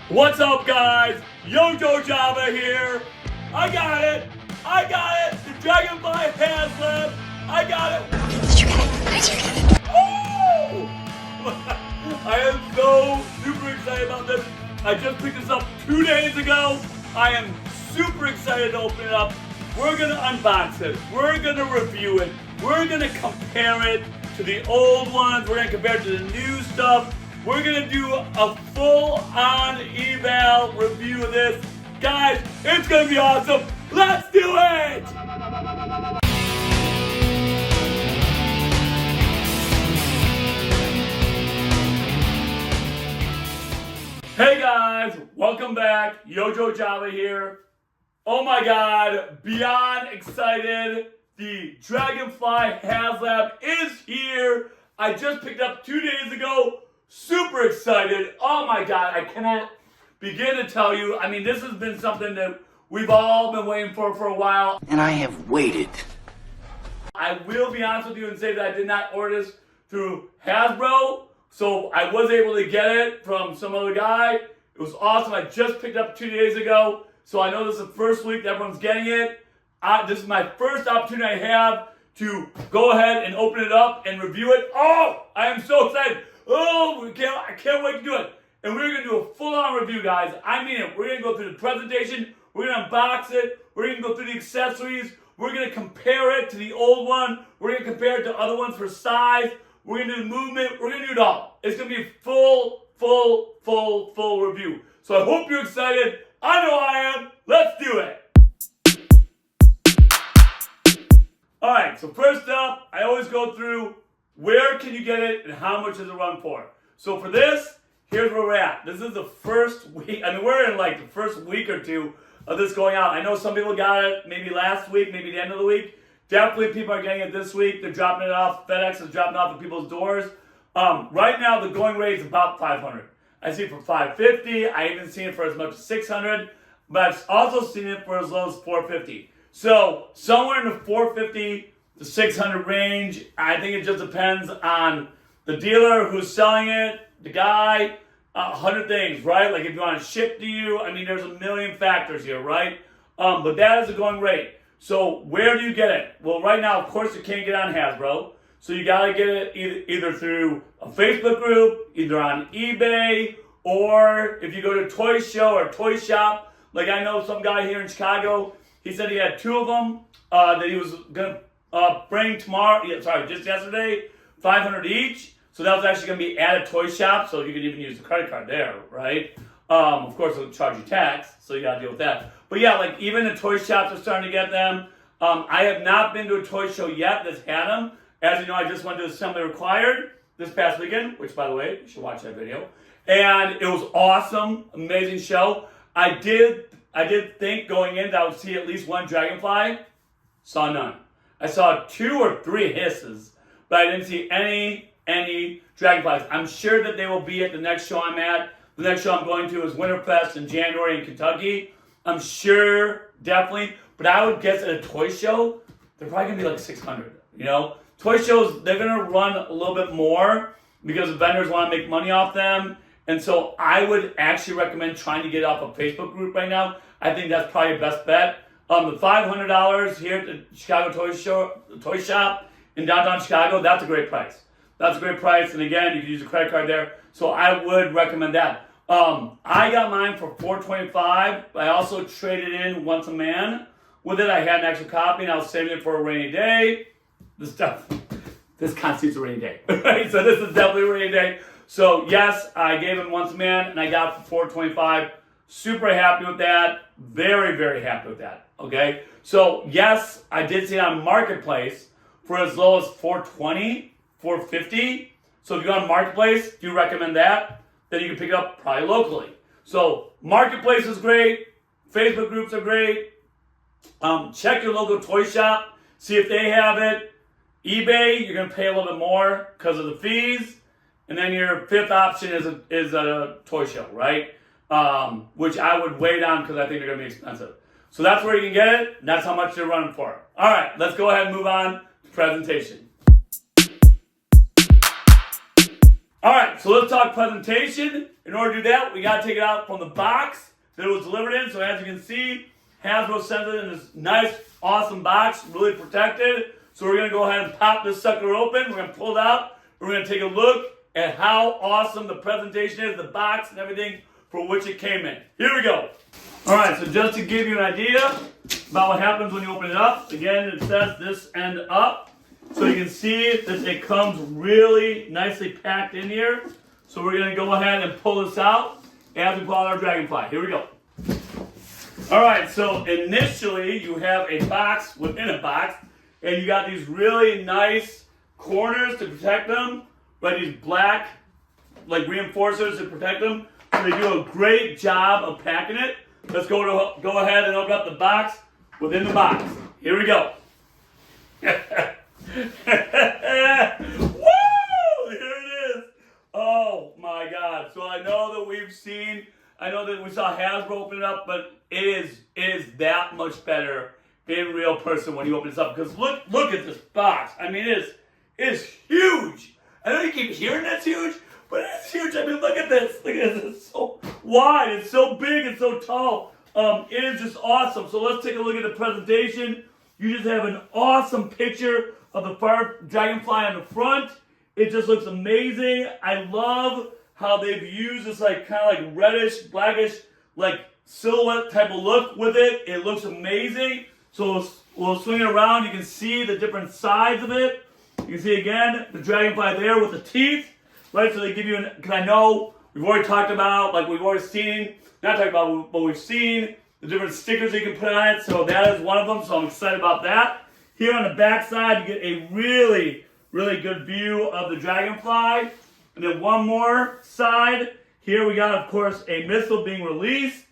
What's up, guys? Yojo Java here. I got it. The Dragonfly Haslab. I got it. Did you get it? Did you get it? Oh! I am so super excited about this. I just picked this up 2 days ago. I am super excited to open it up. We're gonna unbox it. We're gonna review it. We're gonna compare it to the old ones. We're gonna compare it to the new stuff. We're gonna do a full-on eval review of this. Guys, it's gonna be awesome. Let's do it! Hey guys, welcome back. Yojo Java here. Oh my god, beyond excited. The Dragonfly Haslab is here. I just picked up 2 days ago. Super excited. Oh my god, I cannot begin to tell you. I mean, this has been something that we've all been waiting for a while. And I have waited. I will be honest with you and say that I did not order this through Hasbro. So I was able to get it from some other guy. It was awesome. I just picked it up 2 days ago. So I know this is the first week that everyone's getting it. This is my first opportunity I have to go ahead and open it up and review it. Oh, I am so excited. Oh, I can't wait to do it. And we're going to do a full-on review, guys. I mean it. We're going to go through the presentation. We're going to unbox it. We're going to go through the accessories. We're going to compare it to the old one. We're going to compare it to other ones for size. We're going to do the movement. We're going to do it all. It's going to be a full review. So I hope you're excited. I know I am. Let's do it. All right, so first up, I always go through where can you get it and how much does it run for. So for this, here's where we're at. This is the first week. I mean, we're in like the first week or two of this going out. I know some people got it maybe last week, maybe the end of the week. Definitely people are getting it this week. They're dropping it off. FedEx is dropping it off at people's doors. Right now, the going rate is about 500. I see it for 550. I even seen it for as much as 600. But I've also seen it for as low as 450. So somewhere in the 450 to 600 range. I think it just depends on the dealer who's selling it, the guy, 100 things, right? Like if you want to ship to you, I mean, there's a million factors here, right? But that is the going rate. So where do you get it? Well, right now, of course, you can't get on Hasbro. So you got to get it either through a Facebook group, either on eBay, or if you go to Toy Show or Toy Shop. Like I know some guy here in Chicago, he said he had 2 of them that he was going to bring tomorrow, just yesterday, 500 each. So that was actually going to be at a toy shop, so you could even use the credit card there, right? Of course, it'll charge you tax, so you got to deal with that. But yeah, like even the toy shops are starting to get them. I have not been to a toy show yet that's had them. As you know, I just went to Assembly Required this past weekend, which, by the way, you should watch that video. And it was awesome, amazing show. I did think going in that I would see at least one Dragonfly. Saw none. I saw 2 or 3 hisses, but I didn't see any Dragonflies. I'm sure that they will be at the next show I'm at. The next show I'm going to is Winterfest in January in Kentucky. I'm sure, definitely. But I would guess at a toy show, they're probably going to be like 600, you know? Toy shows, they're going to run a little bit more because the vendors want to make money off them. And so I would actually recommend trying to get off a Facebook group right now. I think that's probably your best bet. The $500 here at the Chicago Toy Shop in downtown Chicago, that's a great price. That's a great price. And again, you can use a credit card there. So I would recommend that. I got mine for $425. I also traded in Once a Man with it. I had an extra copy and I was saving it for a rainy day. This constitutes a rainy day, right? So this is definitely a rainy day. So yes, I gave him Once a Man and I got it for $425. Super happy with that. Very happy with that. Okay. So yes, I did see it on Marketplace for as low as $420, $450. So if you go on Marketplace, do you recommend that? Then you can pick it up probably locally. So Marketplace is great. Facebook groups are great. Check your local toy shop. See if they have it. eBay, you're going to pay a little bit more because of the fees. And then your 5th option is a toy show, right? Which I would wait on because I think they're going to be expensive. So that's where you can get it. And that's how much they're running for. All right, let's go ahead and move on to presentation. All right, so let's talk presentation. in order to do that, we got to take it out from the box that it was delivered in. So as you can see, Hasbro sent it in this nice, awesome box, really protected. So we're going to go ahead and pop this sucker open. We're going to pull it out. We're going to take a look at how awesome the presentation is, the box and everything for which it came in. Here we go. All right, so just to give you an idea about what happens when you open it up, again, it says this end up. So you can see that it comes really nicely packed in here. So we're going to go ahead and pull this out as we pull out our Dragonfly. Here we go. All right, so initially you have a box within a box, and you got these really nice corners to protect them, right? These black, like reinforcers to protect them. So they do a great job of packing it. Let's go ahead and open up the box within the box. Here we go. Woo! Here it is. Oh my God. So I know that we saw Hasbro open it up, but it is that much better in real person when you open this up. Because look at this box. I mean, it is huge. I know you keep hearing that's huge, but it's huge. I mean, look at this. Look at this. It's so wide. It's so big. It's so tall. It is just awesome. So let's take a look at the presentation. You just have an awesome picture of the Dragonfly on the front. It just looks amazing. I love how they've used this like kind of like reddish, blackish, like silhouette type of look with it. It looks amazing. So we'll swing it around. You can see the different sides of it. You can see again the Dragonfly there with the teeth, right? So they give you because I know we've already talked about, like we've already seen, not talked about, but we've seen the different stickers you can put on it. So that is one of them. So I'm excited about that. Here on the back side, you get a really, really good view of the Dragonfly. And then one more side. Here we got, of course, a missile being released.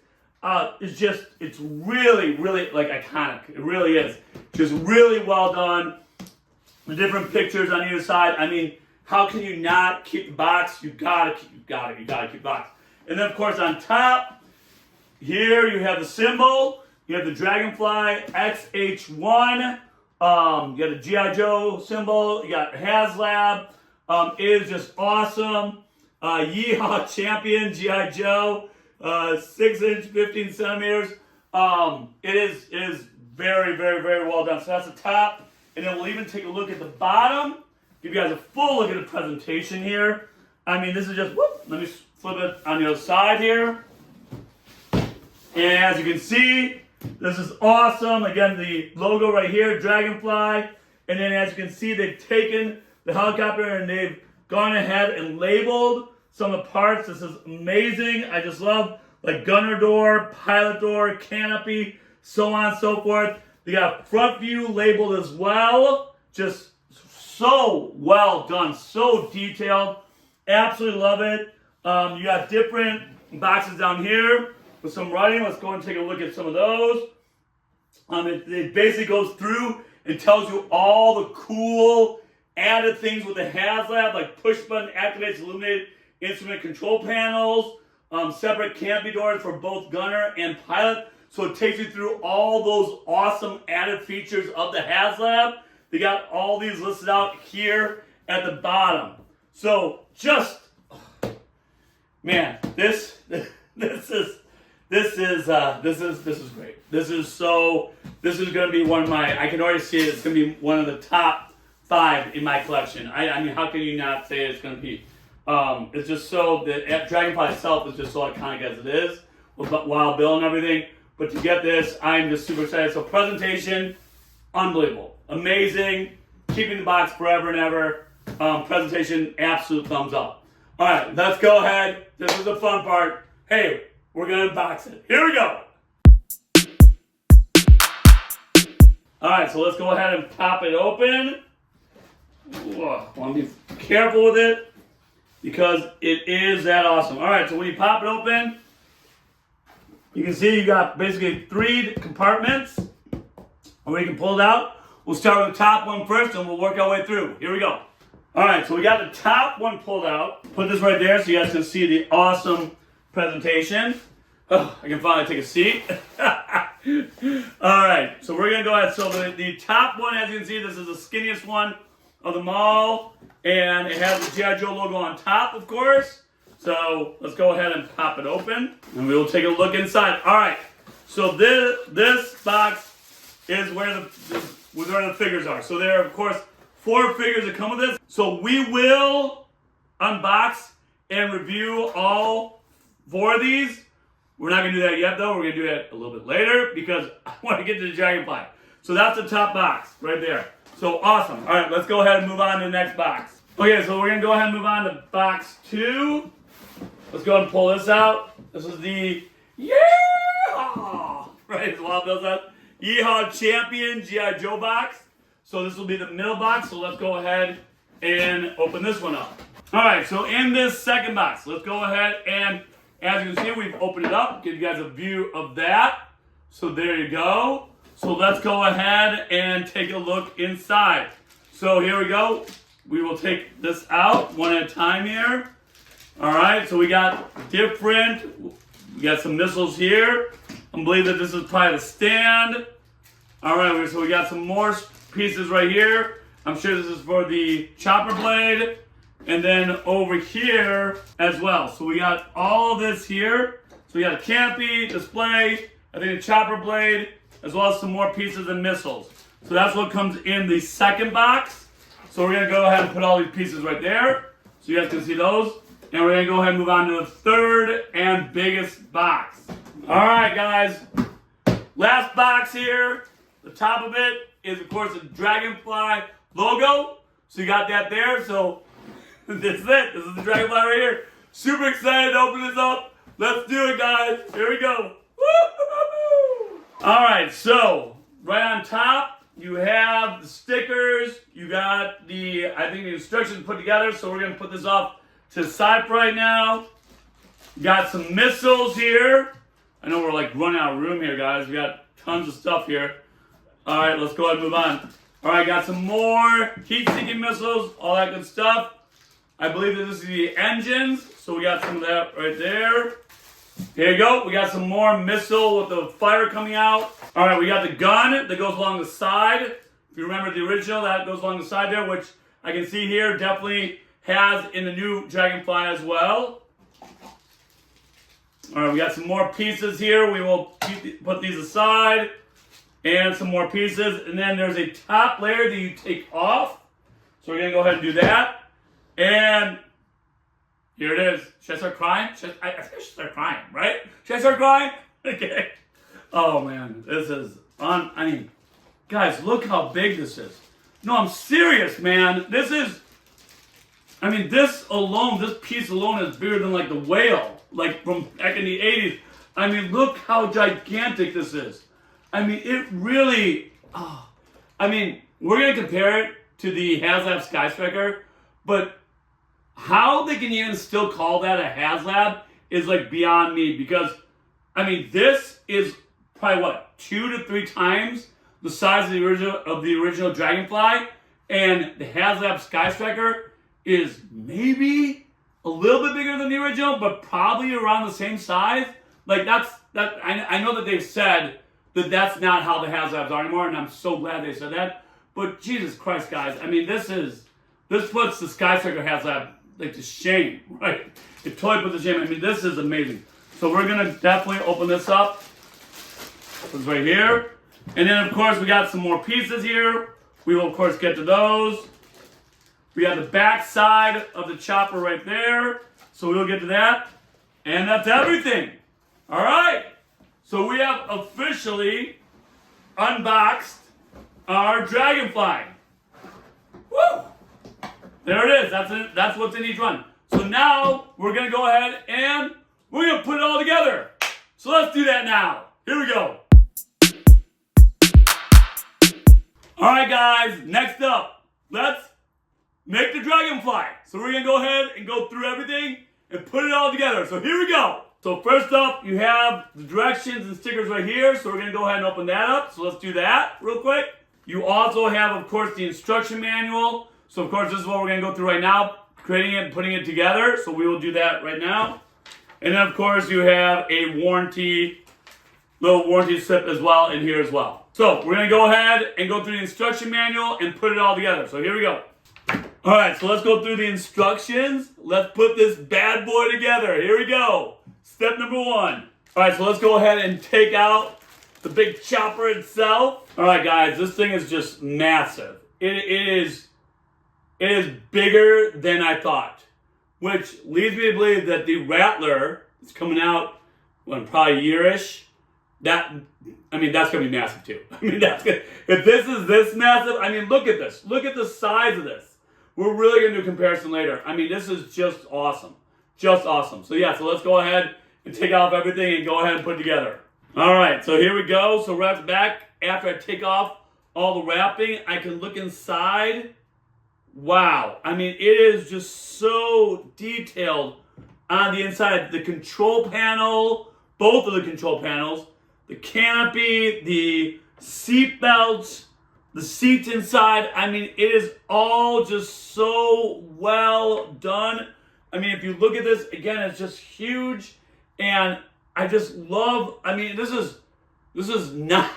It's really, really like iconic. It really is. Just really well done. The different pictures on either side. I mean, how can you not keep the box? You gotta keep the box. And then, of course, on top, here you have the symbol. You have the Dragonfly XH1. You got the gijoe symbol. You got Haslab. It is just awesome. Yeehaw Champion G.I. Joe. 6-inch, 15 centimeters. It is very, very, very well done. So that's the top. And then we'll even take a look at the bottom. Give you guys a full look at the presentation here. I mean, this is just, let me flip it on the other side here. And as you can see, this is awesome. Again, the logo right here, Dragonfly. And then as you can see, they've taken the helicopter and they've gone ahead and labeled some of the parts. This is amazing. I just love like gunner door, pilot door, canopy, so on and so forth. They got front view labeled as well. Just so well done, so detailed. Absolutely love it. You got different boxes down here with some writing. Let's go and take a look at some of those. It basically goes through and tells you all the cool added things with the Haslab, like push button activates illuminated instrument control panels, separate canopy doors for both gunner and pilot. So it takes you through all those awesome added features of the Haslab. They got all these listed out here at the bottom. So just, man, this is great. This is going to be one of my, I can already see it. It's going to be one of the top 5 in my collection. I mean, how can you not say it's going to be? It's just so, the Dragonfly itself is just so iconic as it is, with Wild Bill and everything. But to get this, I'm just super excited. So presentation, unbelievable. Amazing. Keeping the box forever and ever. Presentation, absolute thumbs up. All right, let's go ahead. This is the fun part. Hey, we're going to unbox it. Here we go. All right, so let's go ahead and pop it open. I want to be careful with it because it is that awesome. All right, so when you pop it open, you can see you got basically 3 compartments where you can pull it out. We'll start with the top one first and we'll work our way through. Here we go. All right, so we got the top one pulled out. Put this right there so you guys can see the awesome presentation. Oh, I can finally take a seat. All right, so we're gonna go ahead. So the top one, as you can see, this is the skinniest one of them all. And it has the G.I. Joe logo on top, of course. So let's go ahead and pop it open, and we will take a look inside. All right. So this box is where the figures are. So there are, of course, 4 figures that come with this. So we will unbox and review all 4 of these. We're not going to do that yet, though. We're going to do that a little bit later because I want to get to the Dragonfly. So that's the top box right there. So awesome. All right, let's go ahead and move on to the next box. Okay, so we're going to go ahead and move on to box 2. Let's go ahead and pull this out. This is the Yeehaw! Right, as well does that. Yeehaw Champion G.I. Joe box. So this will be the middle box. So let's go ahead and open this one up. All right, so in this second box, let's go ahead and, as you can see, we've opened it up. Give you guys a view of that. So there you go. So let's go ahead and take a look inside. So here we go. We will take this out one at a time here. All right, so we got some missiles here. I believe that this is probably the stand. All right, so we got some more pieces right here. I'm sure this is for the chopper blade. And then over here as well. So we got all of this here. So we got a canopy, display, I think a chopper blade, as well as some more pieces and missiles. So that's what comes in the second box. So we're going to go ahead and put all these pieces right there, so you guys can see those. And we're going to go ahead and move on to the third and biggest box. All right, guys. Last box here. The top of it is, of course, the Dragonfly logo. So you got that there. So this is it. This is the Dragonfly right here. Super excited to open this up. Let's do it, guys. Here we go. Woo-hoo-hoo-hoo. All right, so right on top, you have the stickers. You got I think the instructions put together. So we're going to put this off to the side for right now. Got some missiles here. I know we're like running out of room here, guys. We got tons of stuff here. All right, let's go ahead and move on. All right, got some more heat-seeking missiles, all that good stuff. I believe that this is the engines, so we got some of that right there. Here you go. We got some more missile with the fire coming out. All right, we got the gun that goes along the side. If you remember the original, that goes along the side there, which I can see here definitely has in the new Dragonfly as well. All right, we got some more pieces here. We will put these aside. And some more pieces. And then there's a top layer that you take off. So we're going to go ahead and do that. And here it is. Should I start crying? I think I should start crying, right? Should I start crying? Okay. Oh, man. This is I mean, guys, look how big this is. No, I'm serious, man. This alone, this piece alone is bigger than like the whale. Like from back in the 80s. I mean, look how gigantic this is. I mean, it really, I mean, we're going to compare it to the Haslab Sky Striker, but how they can even still call that a Haslab is like beyond me because, I mean, this is probably what, 2 to 3 times the size of the original Dragonfly, and the Haslab Sky Striker is maybe a little bit bigger than the original, but probably around the same size. Like I know that they've said that that's not how the Haslabs are anymore, and I'm so glad they said that. But Jesus Christ, guys, I mean, this puts the Sky Striker Haslab like to shame, right? It totally puts to shame. I mean, this is amazing. So we're gonna definitely open this up. This is right here, and then of course we got some more pieces here. We will of course get to those. We got the back side of the chopper right there, so we will get to that, and that's everything. All right. So we have officially unboxed our Dragonfly. Woo! There it is. That's what's in each one. So now we're going to go ahead and we're going to put it all together. So let's do that now. Here we go. All right, guys. Next up, let's make the Dragonfly. So we're going to go ahead and go through everything and put it all together. So here we go. So first up, you have the directions and stickers right here. So we're going to go ahead and open that up. So let's do that real quick. You also have, of course, the instruction manual. So, of course, this is what we're going to go through right now, creating it and putting it together. So we will do that right now. And then, of course, you have a little warranty slip as well in here as well. So we're going to go ahead and go through the instruction manual and put it all together. So here we go. All right, so let's go through the instructions. Let's put this bad boy together. Here we go. Step number 1. All right, so let's go ahead and take out the big chopper itself. All right, guys, this thing is just massive. It is bigger than I thought, which leads me to believe that the Rattler is coming out in probably a year-ish. That's gonna be massive too. If this is this massive, look at this. Look at the size of this. We're really gonna do a comparison later. This is just awesome. Just awesome. So yeah, so let's go ahead and take off everything and go ahead and put it together. All right, so here we go. So right at the back, after I take off all the wrapping, I can look inside. Wow. It is just so detailed on the inside. The control panel, both of the control panels, the canopy, the seat belts, the seats inside. It is all just so well done. If you look at this, again, it's just huge. And I just love, this is not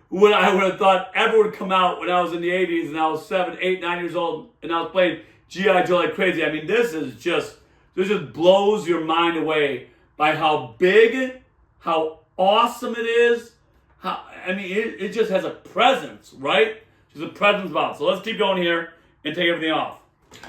what I would have thought ever would come out when I was in the 80s and I was 7, 8, 9 years old and I was playing G.I. Joe like crazy. This just blows your mind away by how big, how awesome it is. It just has a presence, right? Just a presence about it. So let's keep going here and take everything off.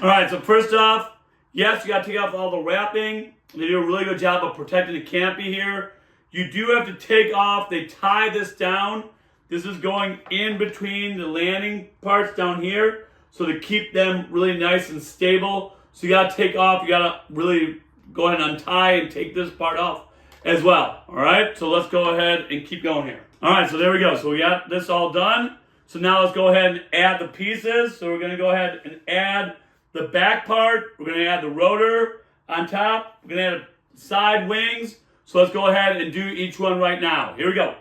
All right, so first off, yes, you got to take off all the wrapping. They do a really good job of protecting the canopy here. You do have to take off, they tie this down. This is going in between the landing parts down here, so to keep them really nice and stable. So you gotta take off, you gotta really go ahead and untie and take this part off as well. All right, so let's go ahead and keep going here. All right, so there we go. So we got this all done. So now let's go ahead and add the pieces. So we're gonna go ahead and add the back part. We're gonna add the rotor on top. We're gonna add side wings. So let's go ahead and do each one right now. Here we go.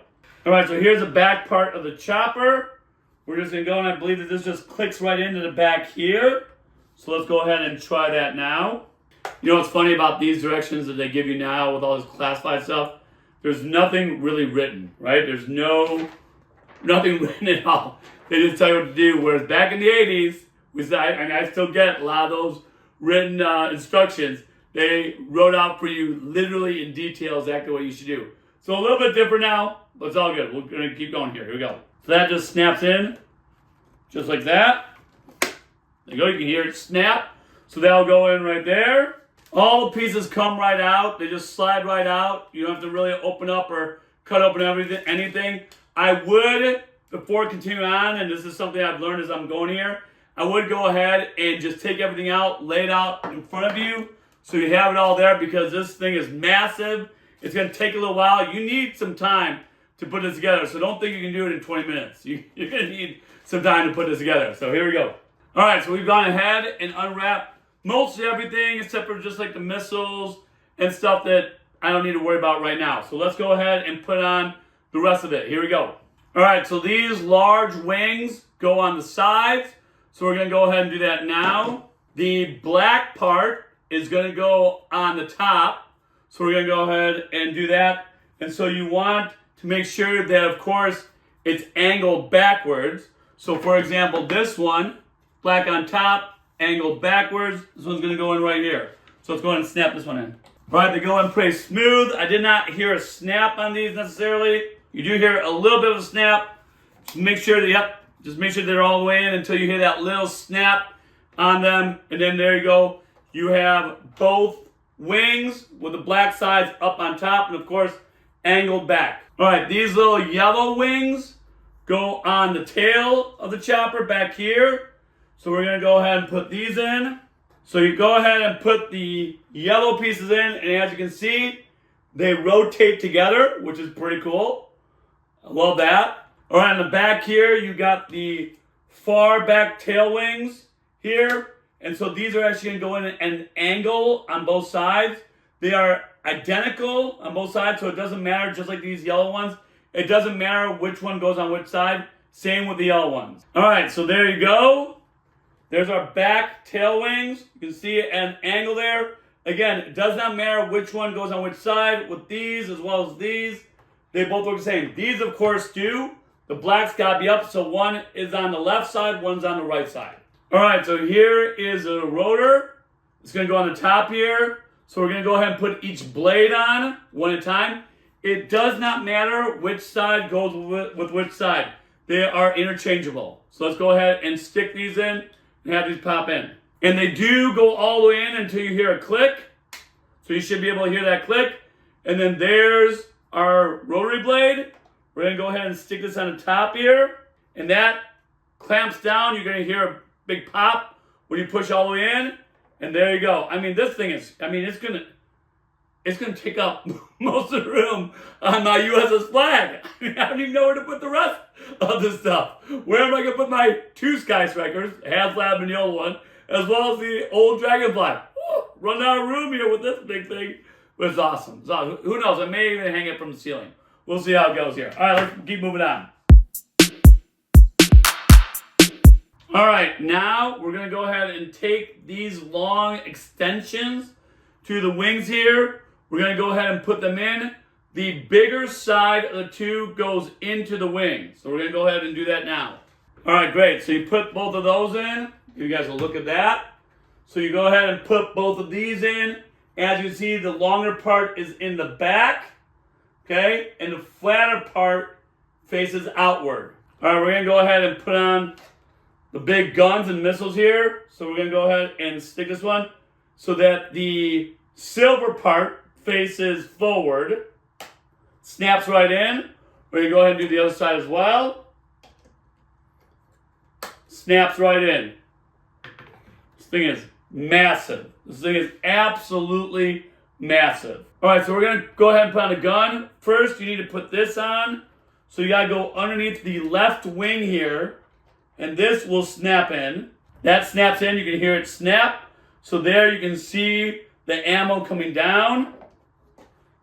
All right, so here's the back part of the chopper. We're just gonna go, and I believe that this just clicks right into the back here. So let's go ahead and try that now. You know what's funny about these directions that they give you now with all this classified stuff? There's nothing really written, right? There's nothing written at all. They just tell you what to do. Whereas back in the 80s, I still get a lot of those written instructions. They wrote out for you literally in detail exactly what you should do. So a little bit different now, but it's all good. We're going to keep going here. Here we go. So that just snaps in, just like that. There you go. You can hear it snap. So that'll go in right there. All the pieces come right out. They just slide right out. You don't have to really open up or cut open anything. I would, before continuing on, and this is something I've learned as I'm going here, I would go ahead and just take everything out, lay it out in front of you, so you have it all there, because this thing is massive. It's going to take a little while. You need some time to put this together, so don't think you can do it in 20 minutes. You're going to need some time to put this together. So here we go. All right, so we've gone ahead and unwrapped mostly everything except for just like the missiles and stuff that I don't need to worry about right now. So let's go ahead and put on the rest of it. Here we go. All right, so these large wings go on the sides. So we're going to go ahead and do that now. The black part is going to go on the top. So we're going to go ahead and do that. And so you want to make sure that, of course, it's angled backwards. So for example, this one, black on top, angled backwards. This one's going to go in right here. So let's go ahead and snap this one in. All right, they go in pretty smooth. I did not hear a snap on these necessarily. You do hear a little bit of a snap. Just make sure that, just make sure they're all the way in until you hear that little snap on them. And then there you go. You have both wings with the black sides up on top and, of course, angled back. All right, these little yellow wings go on the tail of the chopper back here. So we're going to go ahead and put these in. So you go ahead and put the yellow pieces in, and as you can see, they rotate together, which is pretty cool. I love that. All right, on the back here, you got the far back tail wings here. And so these are actually going to go in an angle on both sides. They are identical on both sides, so it doesn't matter, just like these yellow ones. It doesn't matter which one goes on which side. Same with the yellow ones. All right, so there you go. There's our back tail wings. You can see an angle there. Again, it does not matter which one goes on which side. With these as well as these, they both look the same. These, of course, do. The black's got to be up, so one is on the left side, one's on the right side. All right, so here is a rotor. It's going to go on the top here. So we're going to go ahead and put each blade on one at a time. It does not matter which side goes with which side. They are interchangeable. So let's go ahead and stick these in and have these pop in. And they do go all the way in until you hear a click. So you should be able to hear that click. And then there's our rotary blade. We're going to go ahead and stick this on the top here. And that clamps down. You're going to hear a big pop when you push all the way in. And there you go. I mean, this thing is, it's gonna take up most of the room on my USS flag. I don't even know where to put the rest of this stuff. Where am I gonna put my 2 Sky Strikers, Haslab and the old one, as well as the old Dragonfly? Woo, run out of room here with this big thing. But it's awesome. So who knows? I may even hang it from the ceiling. We'll see how it goes here. All right, let's keep moving on. All right, now we're gonna go ahead and take these long extensions to the wings here. We're gonna go ahead and put them in. The bigger side of the tube goes into the wing. So we're gonna go ahead and do that now. All right, great. So you put both of those in. You guys will look at that. So you go ahead and put both of these in. As you see, the longer part is in the back, okay? And the flatter part faces outward. All right, we're gonna go ahead and put on the big guns and missiles here. So we're going to go ahead and stick this one so that the silver part faces forward. Snaps right in. We're going to go ahead and do the other side as well. Snaps right in. This thing is massive. This thing is absolutely massive. All right, so we're going to go ahead and put on the gun. First, you need to put this on. So you got to go underneath the left wing here. And this will snap in. That snaps in. You can hear it snap. So there you can see the ammo coming down.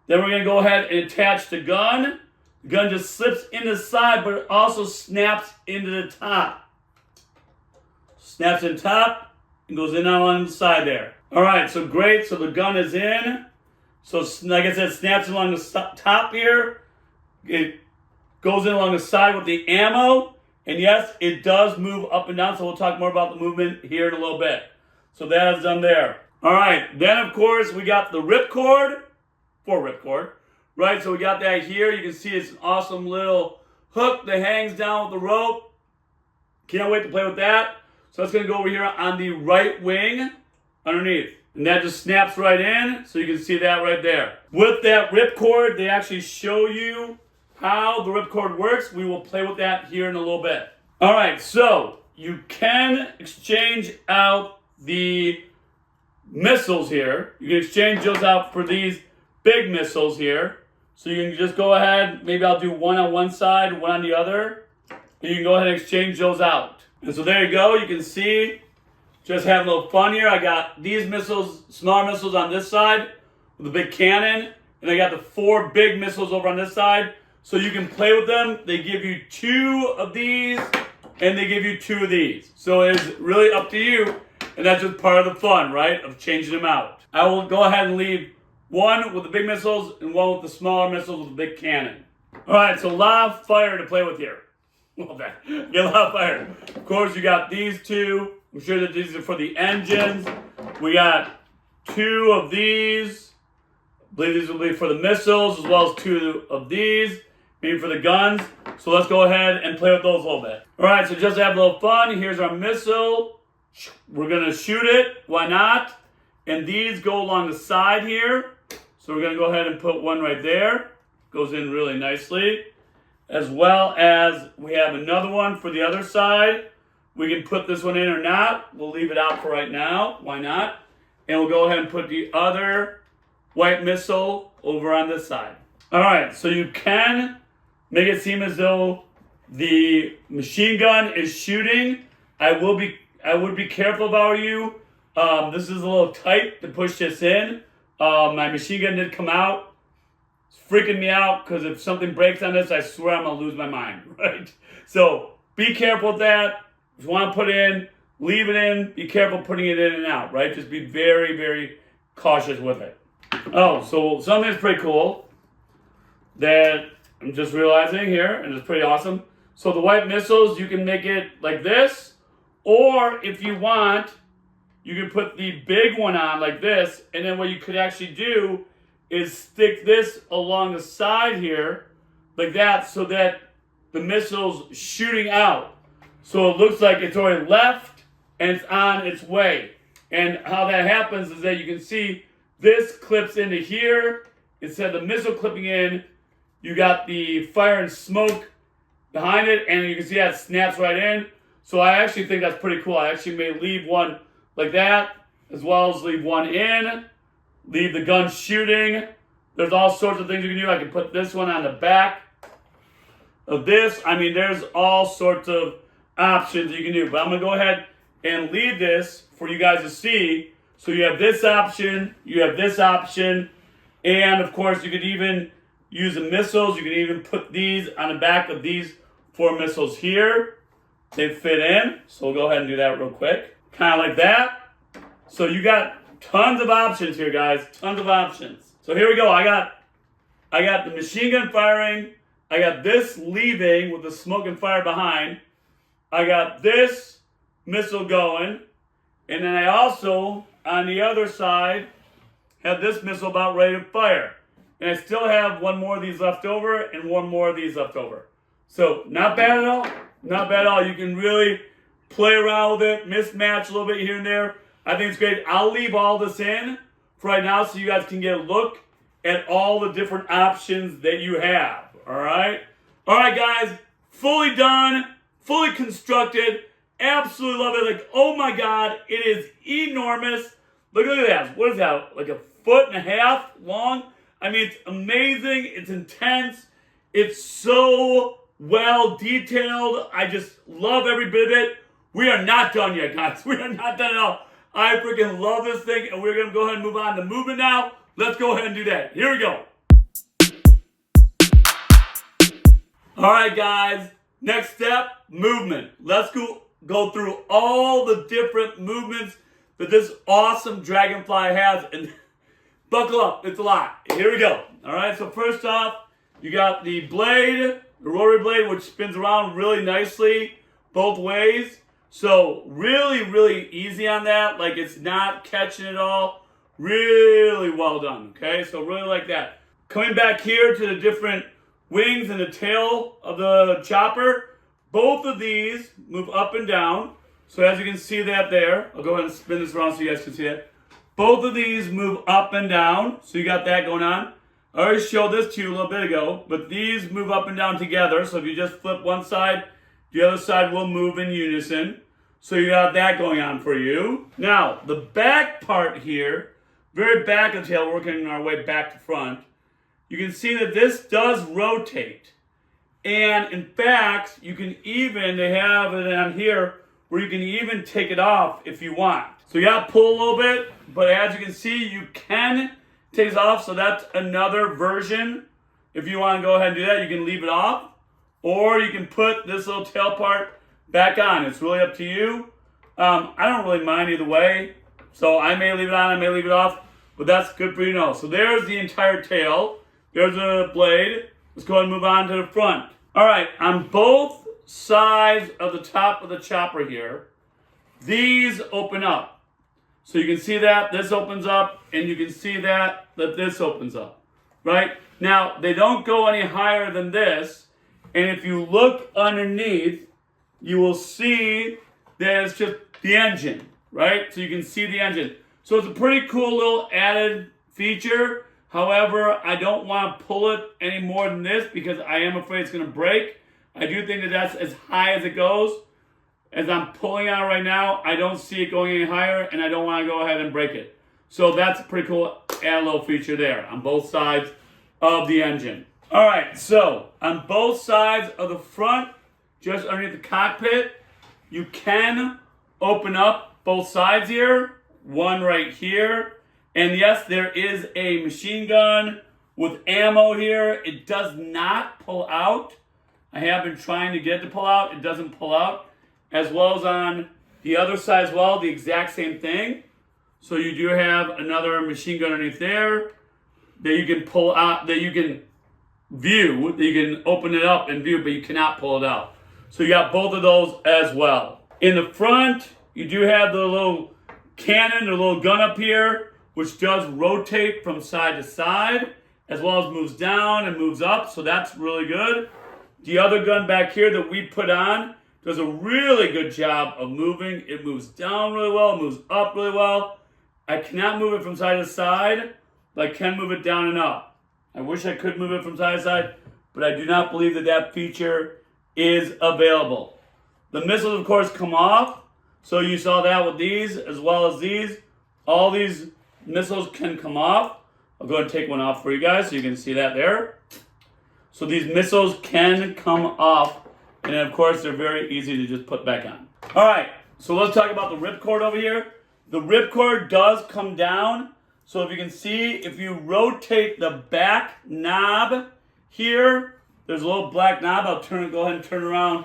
Then we're going to go ahead and attach the gun. The gun just slips in the side, but it also snaps into the top. Snaps in top and goes in on the side there. All right, so great. So the gun is in. So like I said, snaps along the top here. It goes in along the side with the ammo. And yes, it does move up and down, so we'll talk more about the movement here in a little bit. So that is done there. All right, then of course we got the ripcord, ripcord, right? So we got that here. You can see it's an awesome little hook that hangs down with the rope. Can't wait to play with that. So that's gonna go over here on the right wing underneath. And that just snaps right in, so you can see that right there. With that ripcord, they actually show you how the ripcord works. We will play with that here in a little bit. All right, so you can exchange out the missiles here. You can exchange those out for these big missiles here. So you can just go ahead, maybe I'll do one on one side, one on the other. And you can go ahead and exchange those out. And so there you go, you can see, just having a little fun here. I got these missiles, smaller missiles on this side with a big cannon. And I got the 4 big missiles over on this side. So you can play with them. They give you 2 of these, and they give you 2 of these. So it's really up to you, and that's just part of the fun, right, of changing them out. I will go ahead and leave one with the big missiles and one with the smaller missiles with the big cannon. All right, so a lot of fire to play with here. Love that. Get a lot of fire. Of course, you got these 2. I'm sure that these are for the engines. We got 2 of these. I believe these will be for the missiles, as well as 2 of these. Maybe for the guns. So let's go ahead and play with those a little bit. All right, so just to have a little fun, here's our missile. We're gonna shoot it, why not? And these go along the side here. So we're gonna go ahead and put one right there. Goes in really nicely. As well as we have another one for the other side. We can put this one in or not. We'll leave it out for right now, why not? And we'll go ahead and put the other white missile over on this side. All right, so you can make it seem as though the machine gun is shooting. I would be careful if I were you. This is a little tight to push this in. My machine gun did come out. It's freaking me out because if something breaks on this, I swear I'm gonna lose my mind, right? So be careful with that. If you want to put it in, leave it in. Be careful putting it in and out, right? Just be very, very cautious with it. Oh, so something that's pretty cool that I'm just realizing here, and it's pretty awesome. So the white missiles, you can make it like this, Or if you want, you can put the big one on like this, and then what you could actually do is stick this along the side here, like that, so that the missile's shooting out. So it looks like it's already left and it's on its way. And how that happens is that you can see this clips into here. Instead of the missile clipping in, you got the fire and smoke behind it, and you can see that it snaps right in. So I actually think that's pretty cool. I actually may leave one like that, as well as leave one in, leave the gun shooting. There's all sorts of things you can do. I can put this one on the back of this. I mean, there's all sorts of options you can do. But I'm going to go ahead and leave this for you guys to see. So you have this option, you have this option, and of course you could even use the missiles. You can even put these on the back of these 4 missiles here. They fit in. So we'll go ahead and do that real quick. Kind of like that. So you got tons of options here, guys. Tons of options. So here we go. I got the machine gun firing. I got this leaving with the smoke and fire behind. I got this missile going. And then I also, on the other side, have this missile about ready to fire. And I still have one more of these left over and one more of these left over. So not bad at all. Not bad at all. You can really play around with it, mismatch a little bit here and there. I think it's great. I'll leave all this in for right now so you guys can get a look at all the different options that you have. All right? All right, guys. Fully done. Fully constructed. Absolutely love it. Like, oh my God, it is enormous. Look at that. What is that? Like 1.5 feet long? I mean, it's amazing. It's intense. It's so well detailed. I just love every bit of it. We are not done yet, guys. We are not done at all. I freaking love this thing, and we're going to go ahead and move on to movement now. Let's go ahead and do that. Here we go. All right, guys. Next step, movement. Let's go through all the different movements that this awesome Dragonfly has. And buckle up. It's a lot. Here we go. All right, so first off, you got the blade, the rotary blade, which spins around really nicely both ways. So really, really easy on that. Like, it's not catching it all. Really well done, okay? So really like that. Coming back here to the different wings and the tail of the chopper, both of these move up and down. So as you can see that there, I'll go ahead and spin this around so you guys can see it. Both of these move up and down. So you got that going on. I already showed this to you a little bit ago, but these move up and down together. So if you just flip one side, the other side will move in unison. So you got that going on for you. Now, the back part here, very back of the tail, working our way back to front, you can see that this does rotate. And in fact, you can even, they have it on here, where you can even take it off if you want. So you got to pull a little bit, but as you can see, you can take it off. So that's another version. If you want to go ahead and do that, you can leave it off. Or you can put this little tail part back on. It's really up to you. I don't really mind either way. So I may leave it on, I may leave it off. But that's good for you to know. So there's the entire tail. There's the blade. Let's go ahead and move on to the front. All right, on both sides of the top of the chopper here, these open up. So you can see that this opens up, and you can see that this opens up, right? Now, they don't go any higher than this, and if you look underneath, you will see that it's just the engine, right? So you can see the engine. So it's a pretty cool little added feature. However, I don't want to pull it any more than this because I am afraid it's going to break. I do think that that's as high as it goes. As I'm pulling out right now, I don't see it going any higher, and I don't want to go ahead and break it. So that's a pretty cool add little feature there on both sides of the engine. All right, so on both sides of the front, just underneath the cockpit, you can open up both sides here. One right here. And yes, there is a machine gun with ammo here. It does not pull out. I have been trying to get it to pull out. It doesn't pull out. As well as on the other side as well, the exact same thing. So you do have another machine gun underneath there that you can pull out, that you can view, that you can open it up and view, but you cannot pull it out. So you got both of those as well. In the front, you do have the little cannon, the little gun up here, which does rotate from side to side, as well as moves down and moves up, so that's really good. The other gun back here that we put on does a really good job of moving. It moves down really well, it moves up really well. I cannot move it from side to side, but I can move it down and up. I wish I could move it from side to side, but I do not believe that that feature is available. The missiles, of course, come off. So you saw that with these as well as these. All these missiles can come off. I'll go ahead and take one off for you guys so you can see that there. So these missiles can come off. And then, of course, they're very easy to just put back on. All right, so let's talk about the ripcord over here. The ripcord does come down. So if you can see, if you rotate the back knob here, there's a little black knob. I'll go ahead and turn around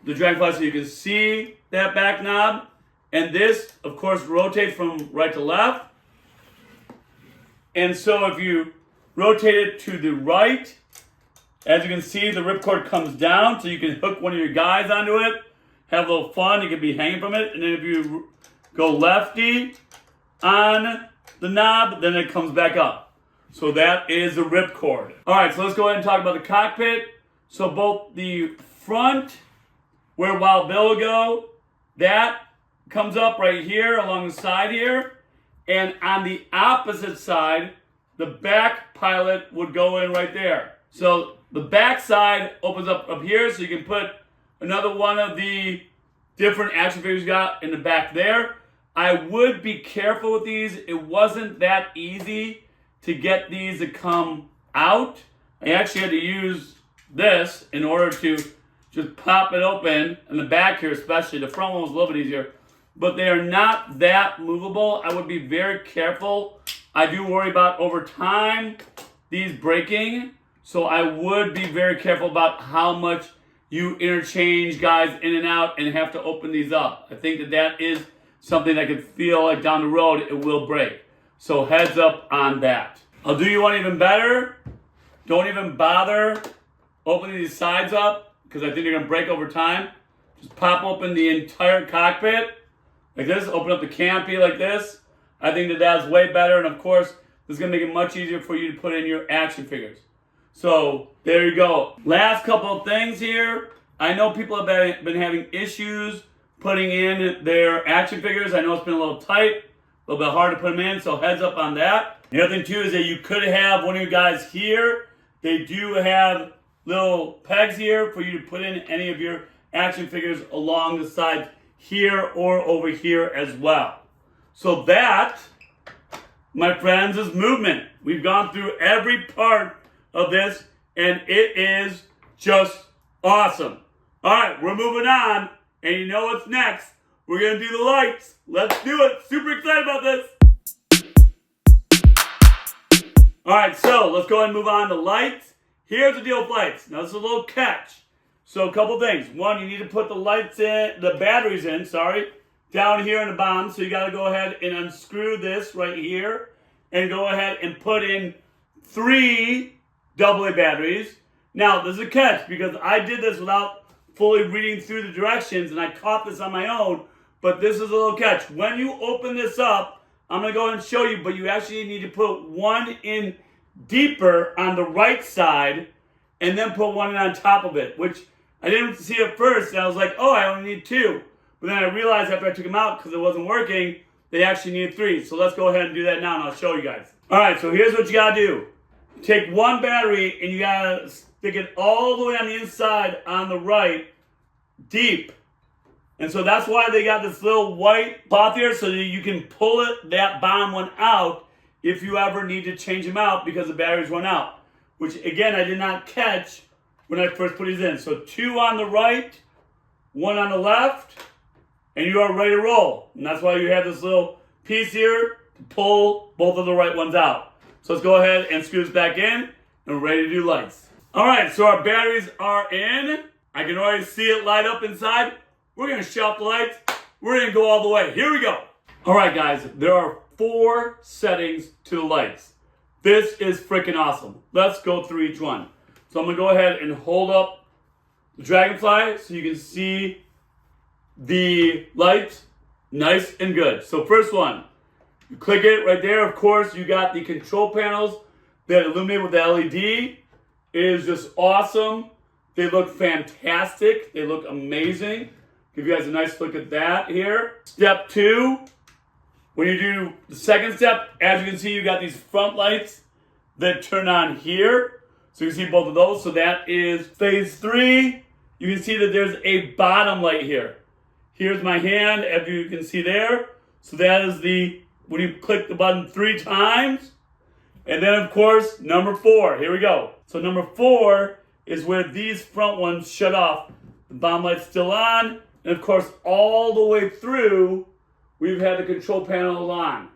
the Dragonfly so you can see that back knob. And this, of course, rotates from right to left. And so if you rotate it to the right, as you can see, the ripcord comes down, so you can hook one of your guys onto it, have a little fun, you can be hanging from it. And then if you go lefty on the knob, then it comes back up. So that is the ripcord. All right, so let's go ahead and talk about the cockpit. So both the front, where Wild Bill will go, that comes up right here along the side here. And on the opposite side, the back pilot would go in right there. So the back side opens up here, so you can put another one of the different action figures you got in the back there. I would be careful with these. It wasn't that easy to get these to come out. I actually had to use this in order to just pop it open. In the back here especially, the front one was a little bit easier. But they are not that movable. I would be very careful. I do worry about over time these breaking. So I would be very careful about how much you interchange guys in and out and have to open these up. I think that that is something I could feel like down the road it will break. So heads up on that. I'll do you one even better. Don't even bother opening these sides up because I think they're gonna break over time. Just pop open the entire cockpit like this, open up the canopy like this. I think that that's way better, and of course, this is gonna make it much easier for you to put in your action figures. So there you go. Last couple of things here. I know people have been having issues putting in their action figures. I know it's been a little tight, a little bit hard to put them in, so heads up on that. The other thing too is that you could have one of your guys here. They do have little pegs here for you to put in any of your action figures along the sides here or over here as well. So that, my friends, is movement. We've gone through every part of this, and it is just awesome. All right, we're moving on, and you know what's next? We're gonna do the lights. Let's do it. Super excited about this. All right, so let's go ahead and move on to lights. Here's the deal with lights. Now, this is a little catch. So a couple things. One, you need to put the lights in, the batteries in, down here in the bottom. So you got to go ahead and unscrew this right here and go ahead and put in 3 AA batteries. Now, there's a catch because I did this without fully reading through the directions and I caught this on my own, but this is a little catch. When you open this up, I'm going to go ahead and show you, but you actually need to put one in deeper on the right side and then put one in on top of it, which I didn't see at first, and I was like, oh, I only need 2. But then I realized after I took them out because it wasn't working, they actually needed 3. So let's go ahead and do that now, and I'll show you guys. All right, so here's what you got to do. Take one battery, and you got to stick it all the way on the inside on the right, deep. And so that's why they got this little white cloth here so that you can pull that bottom one out if you ever need to change them out because the batteries run out. Which, again, I did not catch when I first put these in. So 2 on the right, 1 on the left, and you are ready to roll. And that's why you have this little piece here to pull both of the right ones out. So let's go ahead and screw this back in, and we're ready to do lights. All right, so our batteries are in. I can already see it light up inside. We're gonna shut off the lights. We're gonna go all the way. Here we go. All right, guys, there are 4 settings to the lights. This is freaking awesome. Let's go through each one. So I'm gonna go ahead and hold up the Dragonfly so you can see the lights nice and good. So first one, you click it right there. Of course, you got the control panels that illuminate with the LED. It is just awesome. They look fantastic. They look amazing. Give you guys a nice look at that here. Step 2, when you do the second step, as you can see, you got these front lights that turn on here. So you can see both of those. So that is phase 3. You can see that there's a bottom light here. Here's my hand, as you can see there. So that is when you click the button 3 times. And then, of course, number 4. Here we go. So number 4 is where these front ones shut off. The bottom light's still on. And, of course, all the way through, we've had the control panel on.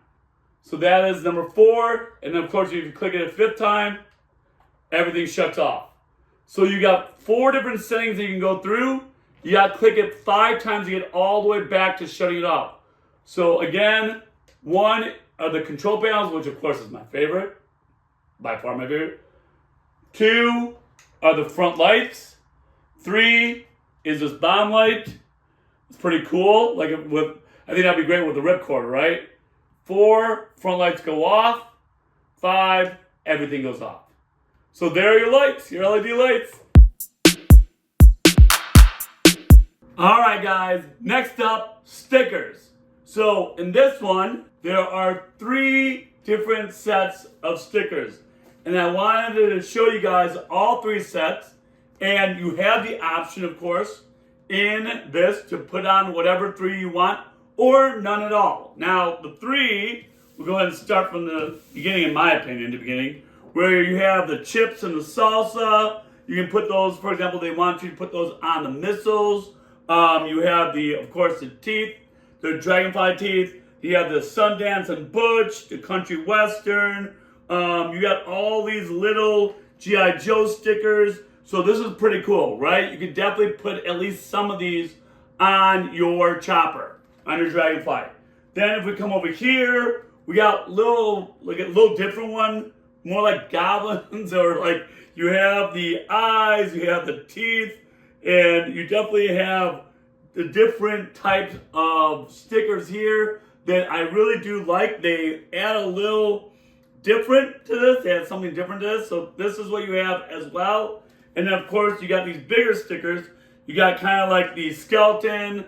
So that is number 4. And then, of course, if you click it a 5th time, everything shuts off. So you got 4 different settings that you can go through. You got to click it 5 times to get all the way back to shutting it off. So again, 1 are the control panels, which of course is my favorite. By far my favorite. 2 are the front lights. 3 is this bottom light. It's pretty cool. I think that'd be great with the ripcord, right? 4, front lights go off. 5, everything goes off. So there are your lights, your LED lights. All right, guys, next up, stickers. So in this one, there are 3 different sets of stickers. And I wanted to show you guys all 3 sets. And you have the option, of course, in this to put on whatever 3 you want or none at all. Now, the 3, we'll go ahead and start from the beginning, in my opinion, where you have the chips and the salsa. You can put those, for example, they want you to put those on the missiles. You have of course, the teeth, the dragonfly teeth. You have the Sundance and Butch, the country western. You got all these little G.I. Joe stickers. So this is pretty cool, right? You can definitely put at least some of these on your chopper, on your dragonfly. Then if we come over here, we got a little different one, more like goblins, or like you have the eyes, you have the teeth, and you definitely have the different types of stickers here that I really do like. They add a little different to this. They add something different to this. So this is what you have as well. And then, of course, you got these bigger stickers. You got kind of like the skeleton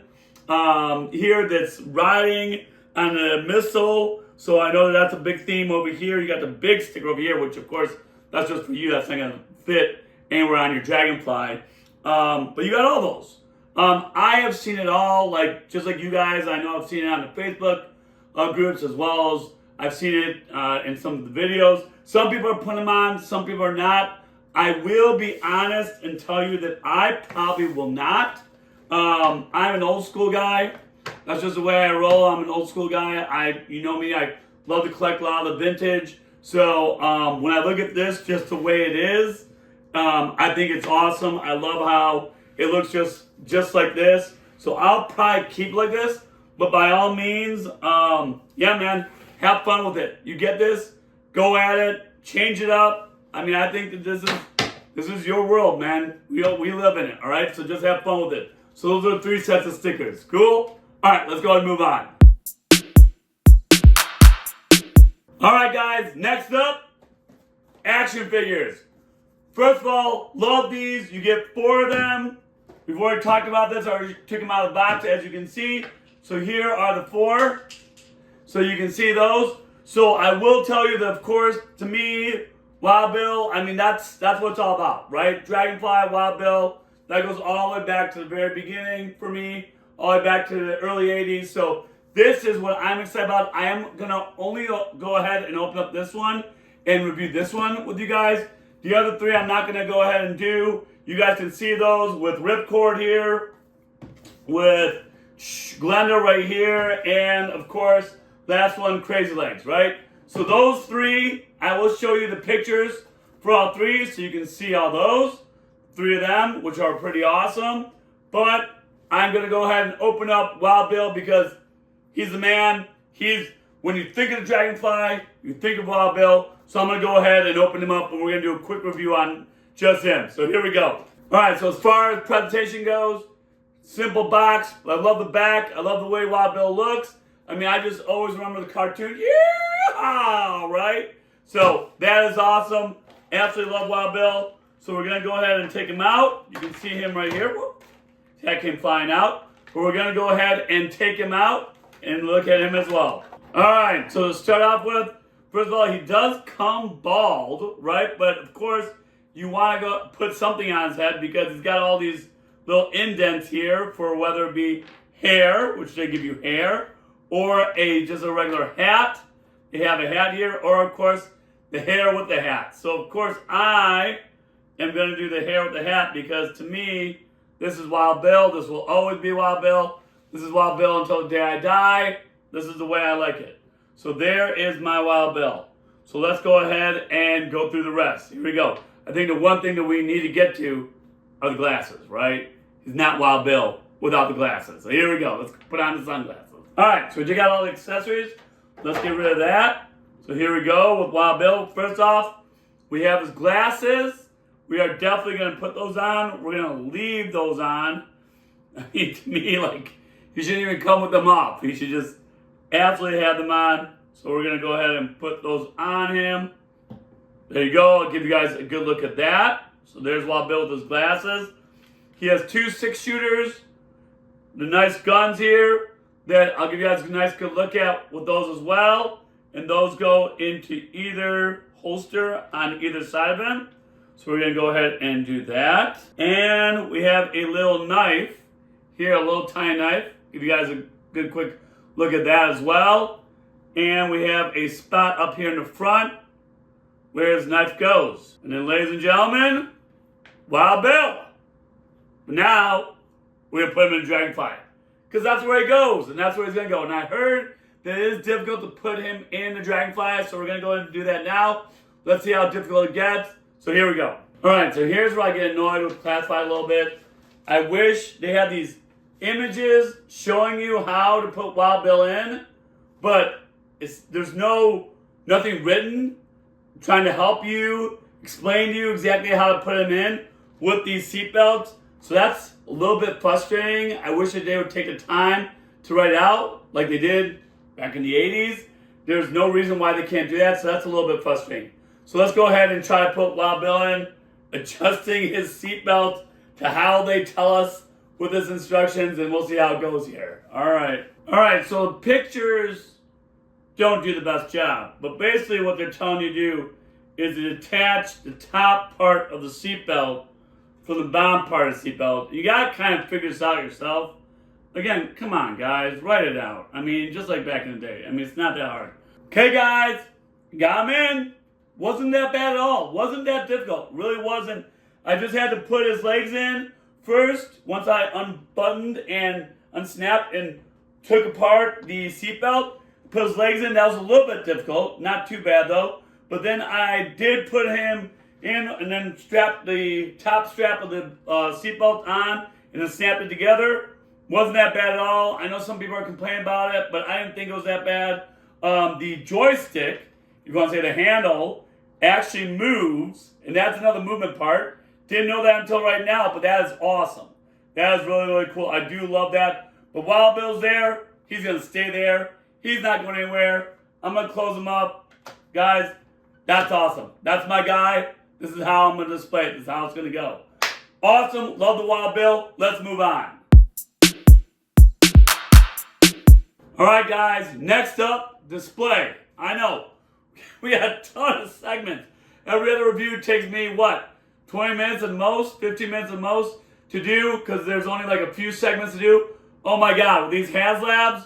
here that's riding on a missile. So I know that's a big theme over here. You got the big sticker over here, which, of course, that's just for you. That's not going to fit anywhere on your dragonfly. But you got all those. I have seen it all, just like you guys. I know I've seen it on the Facebook groups, as well as I've seen it in some of the videos. Some people are putting them on, some people are not. I will be honest and tell you that I probably will not. I'm an old school guy. That's just the way I roll. I'm an old school guy. You know me, I love to collect a lot of the vintage. So when I look at this just the way it is, I think it's awesome. I love how it looks just like this. So I'll probably keep it like this. But by all means, yeah, man, have fun with it. You get this, go at it, change it up. I mean, I think that this is your world, man. We live in it, all right? So just have fun with it. So those are 3 sets of stickers. Cool? All right, let's go ahead and move on. All right, guys, next up, action figures. First of all, love these. You get 4 of them. We've already talked about this. I already took them out of the box, as you can see. So here are the 4. So you can see those. So I will tell you that, of course, to me, Wild Bill, I mean, that's what it's all about, right? Dragonfly, Wild Bill, that goes all the way back to the very beginning for me, all the way back to the early 80s. So this is what I'm excited about. I am going to only go ahead and open up this one and review this one with you guys. The other 3 I'm not going to go ahead and do. You guys can see those with Ripcord here, with Glenda right here, and of course, last one, Crazy Legs, right? So those 3, I will show you the pictures for all 3 so you can see all those. 3 of them, which are pretty awesome. But I'm going to go ahead and open up Wild Bill because he's the man. When you think of the Dragonfly, you think of Wild Bill. So I'm going to go ahead and open him up and we're going to do a quick review on just him. So here we go. All right, so as far as presentation goes, Simple box. I love the back. I love the way Wild Bill looks. I mean, I just always remember the cartoon. Yeah, right? So that is awesome. Absolutely love Wild Bill. So we're going to go ahead and take him out. You can see him right here. Whoop. That came flying out. But we're going to go ahead and take him out and look at him as well. All right, so to start off with, first of all, he does come bald, right? But of course, you want to go put something on his head because he's got all these little indents here for whether it be hair, which they give you hair, or just a regular hat. You have a hat here, or of course, the hair with the hat. So of course, I am going to do the hair with the hat because to me, this is Wild Bill. This will always be Wild Bill. This is Wild Bill until the day I die. This is the way I like it. So there is my Wild Bill. So let's go ahead and go through the rest. Here we go. I think the one thing that we need to get to are the glasses, right? He's not Wild Bill without the glasses. So here we go. Let's put on the sunglasses. All right, so we just got all the accessories. Let's get rid of that. So here we go with Wild Bill. First off, we have his glasses. We are definitely going to put those on. We're going to leave those on. I mean, to me, like, he shouldn't even come with them off. He should just absolutely have them on. So we're going to go ahead and put those on him. There you go. I'll give you guys a good look at that. So there's Wild Bill with his glasses. He has 2 6-shooters. The nice guns here that I'll give you guys a nice good look at with those as well. And those go into either holster on either side of him. So we're going to go ahead and do that. And we have a little knife here, a little tiny knife. Give you guys a good quick look at that as well. And we have a spot up here in the front where his knife goes. And then, ladies and gentlemen, Wild Bill. But now, we're going to put him in Dragonfly. Because that's where he goes, and that's where he's going to go. And I heard that it is difficult to put him in the Dragonfly, so we're going to go ahead and do that now. Let's see how difficult it gets. So here we go. All right, so here's where I get annoyed with Classified a little bit. I wish they had these images showing you how to put Wild Bill in, but there's nothing written trying to help you, explain to you exactly how to put him in with these seatbelts. So that's a little bit frustrating. I wish that they would take the time to write out like they did back in the 80s. There's no reason why they can't do that, so that's a little bit frustrating. So let's go ahead and try to put Wild Bill in, adjusting his seatbelt to how they tell us with his instructions, and we'll see how it goes here. All right, so the pictures don't do the best job, but basically what they're telling you to do is to attach the top part of the seatbelt from the bottom part of the seatbelt. You got to kind of figure this out yourself. Again, come on, guys, write it out. I mean, just like back in the day. I mean, it's not that hard. Okay, guys, got him in. Wasn't that bad at all. Wasn't that difficult. Really wasn't. I just had to put his legs in first. Once I unbuttoned and unsnapped and took apart the seatbelt, put his legs in. That was a little bit difficult. Not too bad, though. But then I did put him in and then strapped the top strap of the seatbelt on and then snapped it together. Wasn't that bad at all. I know some people are complaining about it, but I didn't think it was that bad. The joystick, if you want to say the handle, actually moves, and that's another movement part. Didn't know that until right now, but that is awesome. That is really, really cool. I do love that. But Wild Bill's there. He's going to stay there. He's not going anywhere. I'm going to close him up. Guys, that's awesome. That's my guy. This is how I'm going to display it. This is how it's going to go. Awesome. Love the Wild Bill. Let's move on. All right, guys. Next up, display. I know. We got a ton of segments. Every other review takes me, 20 minutes at most, 15 minutes at most to do because there's only like a few segments to do. Oh my God, with these Haslabs,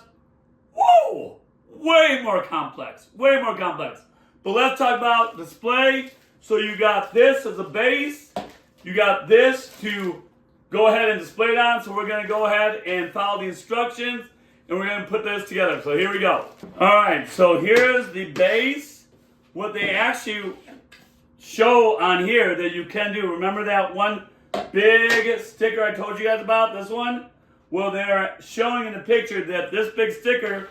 whoa, way more complex, way more complex. But let's talk about display. So you got this as a base. You got this to go ahead and display it on. So we're going to go ahead and follow the instructions and we're going to put this together. So here we go. All right, so here's the base. What they actually show on here that you can do. Remember that one big sticker I told you guys about, this one? Well, they're showing in the picture that this big sticker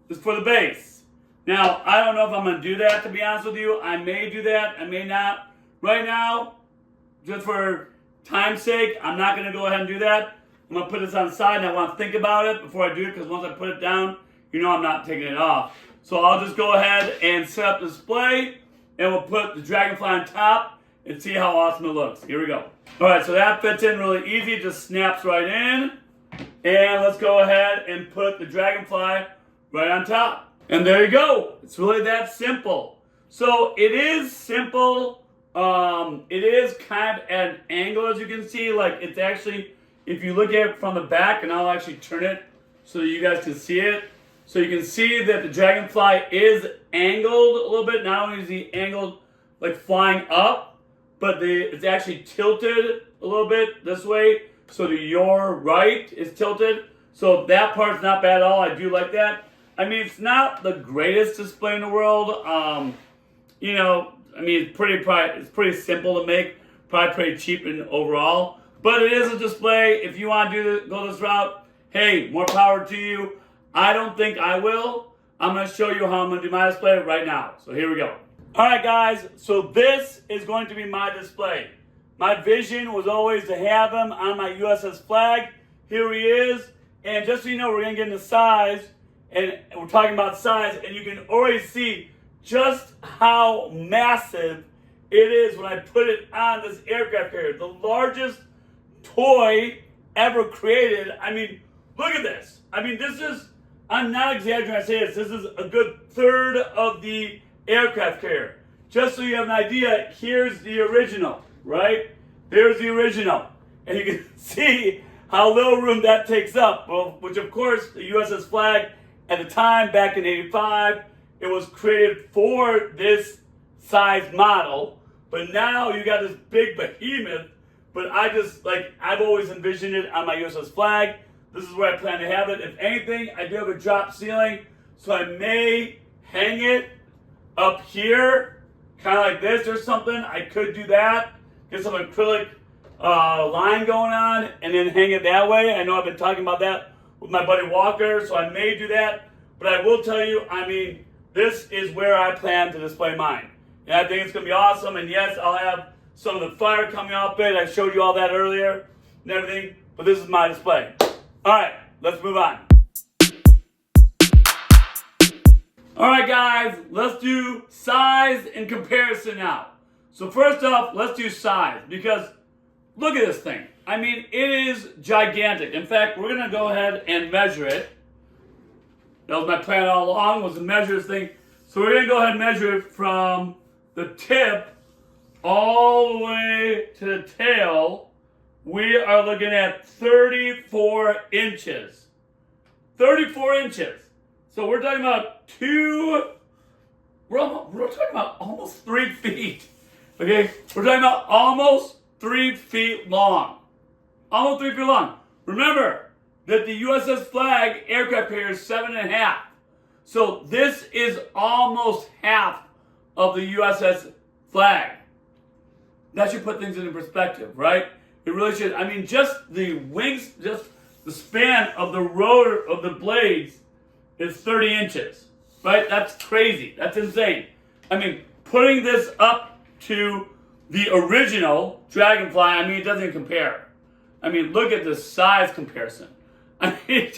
is for the base. Now, I don't know if I'm going to do that, to be honest with you. I may do that. I may not. Right now, just for time's sake, I'm not going to go ahead and do that. I'm going to put this on the side, and I want to think about it before I do it, because once I put it down, you know I'm not taking it off. So I'll just go ahead and set up the display, and we'll put the Dragonfly on top and see how awesome it looks. Here we go. All right, so that fits in really easy. It just snaps right in. And let's go ahead and put the Dragonfly right on top. And there you go. It's really that simple. So it is simple. It is kind of at an angle, as you can see. Like, it's actually, if you look at it from the back, and I'll actually turn it so that you guys can see it. So you can see that the Dragonfly is angled a little bit. Not only is he angled like flying up, but it's actually tilted a little bit this way. So to your right is tilted. So that part's not bad at all. I do like that. I mean, it's not the greatest display in the world. You know, I mean, it's pretty simple to make. Probably pretty cheap in overall. But it is a display. If you want to go this route, hey, more power to you. I don't think I will. I'm going to show you how I'm going to do my display right now. So here we go. All right, guys. So this is going to be my display. My vision was always to have him on my USS flag. Here he is. And just so you know, we're going to get into size. And we're talking about size. And you can already see just how massive it is when I put it on this aircraft carrier. The largest toy ever created. I mean, look at this. I mean, this is, I'm not exaggerating when I say this. This is a good third of the aircraft carrier. Just so you have an idea, here's the original, right? There's the original. And you can see how little room that takes up. Well, which of course, the USS flag at the time, back in '85, it was created for this size model. But now you got this big behemoth. But I've always envisioned it on my USS flag. This is where I plan to have it. If anything, I do have a drop ceiling, so I may hang it up here, kind of like this or something. I could do that, get some acrylic line going on, and then hang it that way. I know I've been talking about that with my buddy Walker, so I may do that. But I will tell you, I mean, this is where I plan to display mine. And I think it's going to be awesome. And yes, I'll have some of the fire coming off it. I showed you all that earlier and everything. But this is my display. All right, let's move on. All right, guys, let's do size and comparison now. So first off, let's do size, because look at this thing. I mean, it is gigantic. In fact, we're going to go ahead and measure it. That was my plan all along, was to measure this thing. So we're going to go ahead and measure it from the tip all the way to the tail. We are looking at 34 inches. 34 inches. So we're talking about we're talking about almost 3 feet. Okay? We're talking about almost 3 feet long. Almost 3 feet long. Remember that the USS flag aircraft carrier is 7.5. So this is almost half of the USS flag. That should put things into perspective, right? It really should. I mean, just the wings, just the span of the rotor of the blades is 30 inches, right? That's crazy. That's insane. I mean, putting this up to the original Dragonfly, I mean, it doesn't even compare. I mean, look at the size comparison. I mean, it's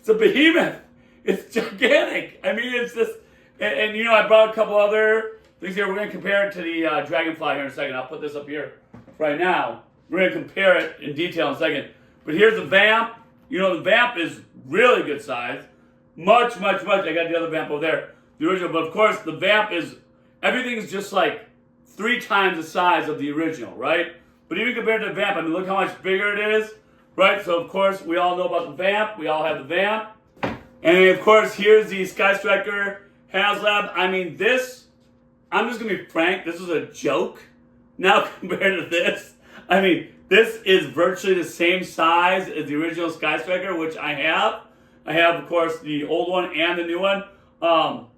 a behemoth. It's gigantic. I mean, it's just, and you know, I brought a couple other things here. We're going to compare it to the Dragonfly here in a second. I'll put this up here right now. We're going to compare it in detail in a second. But here's the vamp. You know, the vamp is really good size. Much, much, much. I got the other vamp over there, the original. But of course, the vamp is, everything is just like 3 times the size of the original, right? But even compared to the vamp, I mean, look how much bigger it is, right? So of course, we all know about the vamp. We all have the vamp. And of course, here's the Sky Striker Haslab. I mean, this, I'm just going to be frank, this is a joke now compared to this. I mean, this is virtually the same size as the original Sky Striker, which I have. I have, of course, the old one and the new one.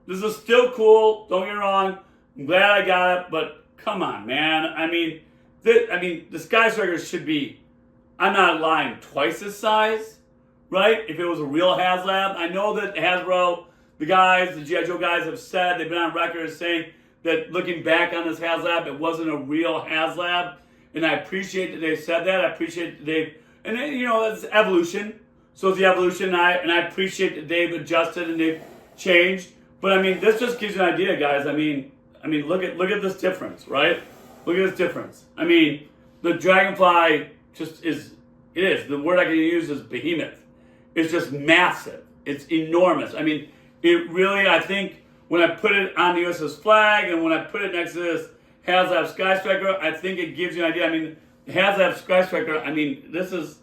This is still cool. Don't get me wrong. I'm glad I got it, but come on, man. I mean, the Sky Striker should be, I'm not lying, twice this size, right? If it was a real Haslab. I know that Hasbro, the guys, the G.I. Joe guys have said, they've been on record as saying that looking back on this Haslab, it wasn't a real Haslab. And I appreciate that they've said that. I appreciate that they've And then, you know, it's evolution. So it's the evolution, and I appreciate that they've adjusted and they've changed. But I mean, this just gives you an idea, guys. I mean, look at this difference, right? Look at this difference. I mean, the Dragonfly just is. It is. The word I can use is behemoth. It's just massive. It's enormous. I mean, it really. I think when I put it on the USS flag and when I put it next to this Haslab Sky Striker, I think it gives you an idea. I mean, the Haslab Sky Striker. I mean, this is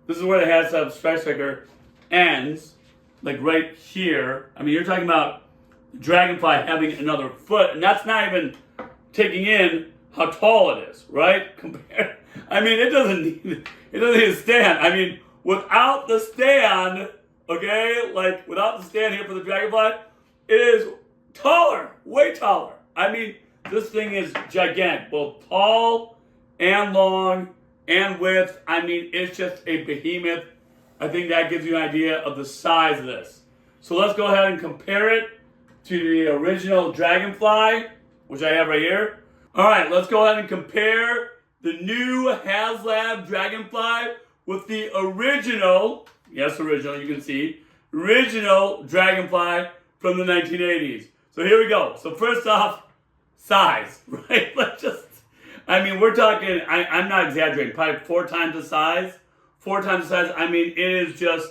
where the Haslab Sky Striker ends, like right here. I mean, you're talking about Dragonfly having another foot, and that's not even taking in how tall it is, right? I mean, it doesn't even stand. I mean, without the stand, okay, like without the stand here for the Dragonfly, it is taller, way taller. I mean, this thing is gigantic, both tall and long and width. I mean, it's just a behemoth. I think that gives you an idea of the size of this. So let's go ahead and compare it to the original Dragonfly, which I have right here. All right, let's go ahead and compare the new Haslab Dragonfly with the original, yes, original, you can see, original Dragonfly from the 1980s. So here we go. So first off, size, right? I mean, we're talking, I'm not exaggerating, probably 4 times the size. 4 times the size. I mean, it is just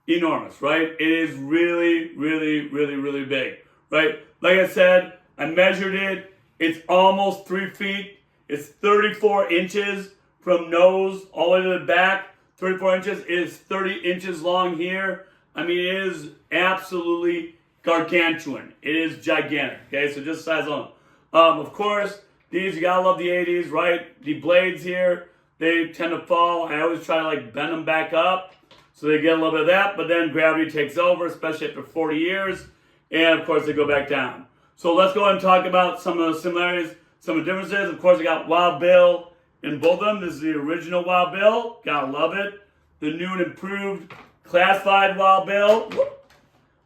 enormous, right? It is really, really, really, really big, right? Like I said, I measured it. It's almost 3 feet. It's 34 inches from nose all the way to the back. 34 inches. It is 30 inches long here. I mean, it is absolutely gargantuan. It is gigantic, okay? So just size alone. Of course, these, you gotta love the 80s, right? The blades here, they tend to fall. I always try to like bend them back up so they get a little bit of that, but then gravity takes over, especially after 40 years, and of course they go back down. So let's go ahead and talk about some of the similarities, some of the differences. Of course, I got Wild Bill in both of them. This is the original Wild Bill, gotta love it. The new and improved classified Wild Bill,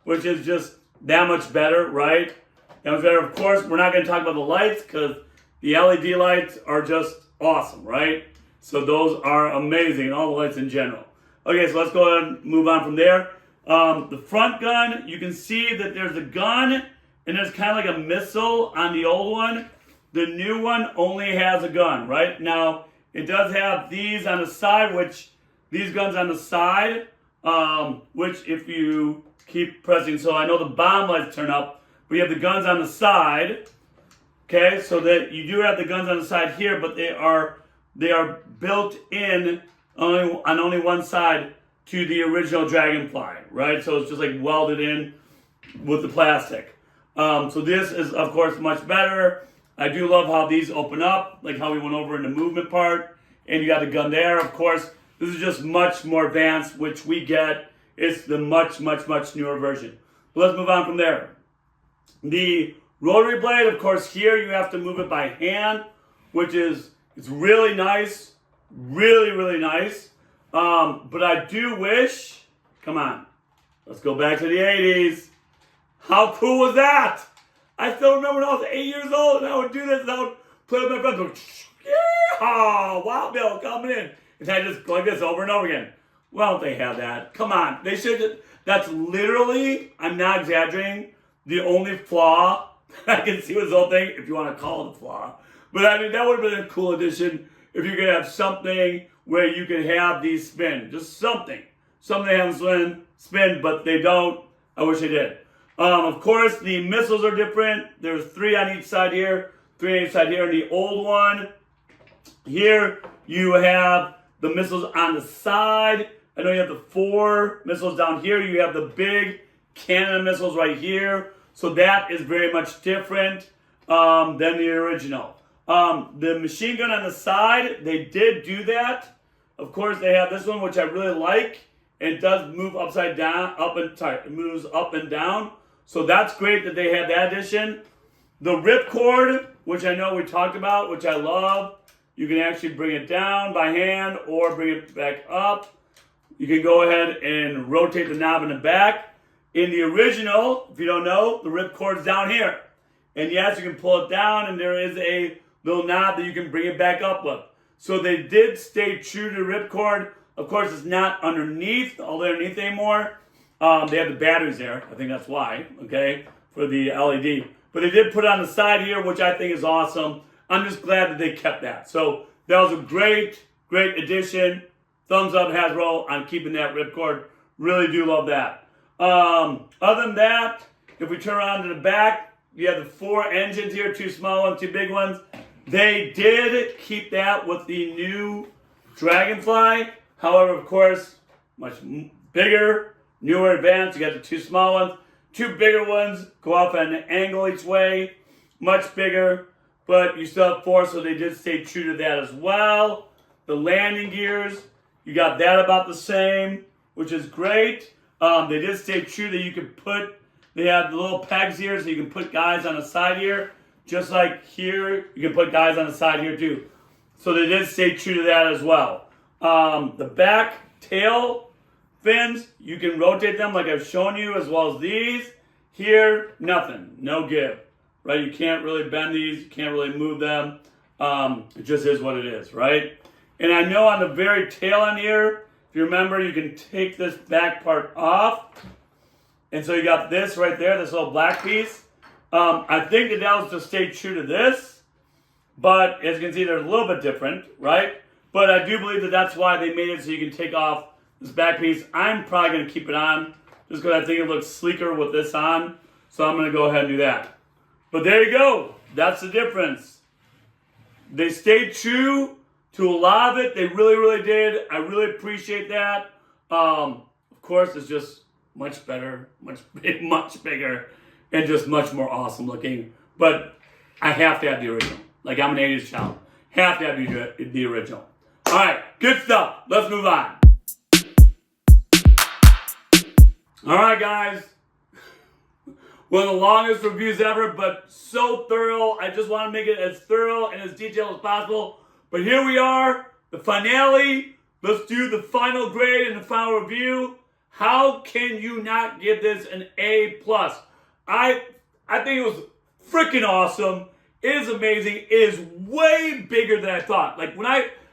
which is just that much better, right? That much better. Of course, we're not gonna talk about the lights because the LED lights are just awesome, right? So those are amazing, all the lights in general. Okay, so let's go ahead and move on from there. The front gun, you can see that there's a gun and there's kind of like a missile on the old one. The new one only has a gun, right? Now, it does have these on the side, these guns on the side, which if you keep pressing, so I know the bomb lights turn up, but you have the guns on the side. Okay, so that you do have the guns on the side here, but they are built in on only one side to the original Dragonfly, right? So it's just like welded in with the plastic. So this is, of course, much better. I do love how these open up, like how we went over in the movement part, and you got the gun there. Of course, this is just much more advanced, which we get. It's the much, much, much newer version. So let's move on from there. The rotary blade, of course, here you have to move it by hand, which is, it's really nice, really, really nice. But I do wish, come on, let's go back to the 80s. How cool was that? I still remember when I was 8 years old and I would do this and I would play with my friends, go, yeah, Wild Bill coming in. And I just go like this over and over again. Why don't they have that? Come on, they should. That's literally, I'm not exaggerating, the only flaw I can see with this whole thing, if you want to call it a flaw. But I mean, that would have been a cool addition if you could have something where you could have these spin. Just something. Something they have them spin, but they don't. I wish they did. Of course, the missiles are different. There's 3 on each side here, 3 on each side here. And the old one, here you have the missiles on the side. I know you have the 4 missiles down here. You have the big cannon missiles right here. So that is very much different than the original. The machine gun on the side, they did do that. Of course, they have this one, which I really like. It does move upside down, it moves up and down. So that's great that they had that addition. The ripcord, which I know we talked about, which I love. You can actually bring it down by hand or bring it back up. You can go ahead and rotate the knob in the back. In the original, if you don't know, the ripcord's down here. And yes, you can pull it down and there is a little knob that you can bring it back up with. So they did stay true to the ripcord. Of course, it's not all underneath anymore. They have the batteries there. I think that's why, okay, for the LED. But they did put it on the side here, which I think is awesome. I'm just glad that they kept that. So that was a great addition. Thumbs up, Hasbro, on keeping that ripcord. Really do love that. Other than that, if we turn around to the back, you have the 4 engines here, 2 small ones, 2 big ones. They did keep that with the new Dragonfly. However, of course, much bigger, newer, advanced. You got the 2 small ones. 2 bigger ones go off at an angle each way. Much bigger, but you still have 4, so they did stay true to that as well. The landing gears, you got that about the same, which is great. They did stay true that you can they have the little pegs here, so you can put guys on the side here. Just like here, you can put guys on the side here too. So they did stay true to that as well. The back tail fins, you can rotate them like I've shown you, as well as these. Here, nothing, no give, right? You can't really bend these, you can't really move them. It just is what it is, right? And I know on the very tail end here, if you remember, you can take this back part off. And so you got this right there, this little black piece. I think that was to stay true to this, but as you can see, they're a little bit different, right? But I do believe that that's why they made it so you can take off this back piece. I'm probably going to keep it on just because I think it looks sleeker with this on. So I'm going to go ahead and do that. But there you go. That's the difference. They stayed true to a lot of it. They really did. I really appreciate that. Of course, it's just much better, much bigger, and just much more awesome looking. But I have to have the original. Like, I'm an 80s child. Have to have the original. All right, good stuff. Let's move on. All right, guys. One of the longest reviews ever, but so thorough. I just want to make it as thorough and as detailed as possible. But here we are, the finale. Let's do the final grade and the final review. How can you not give this an A+? I think it was freaking awesome. It is amazing. It is way bigger than I thought. Like,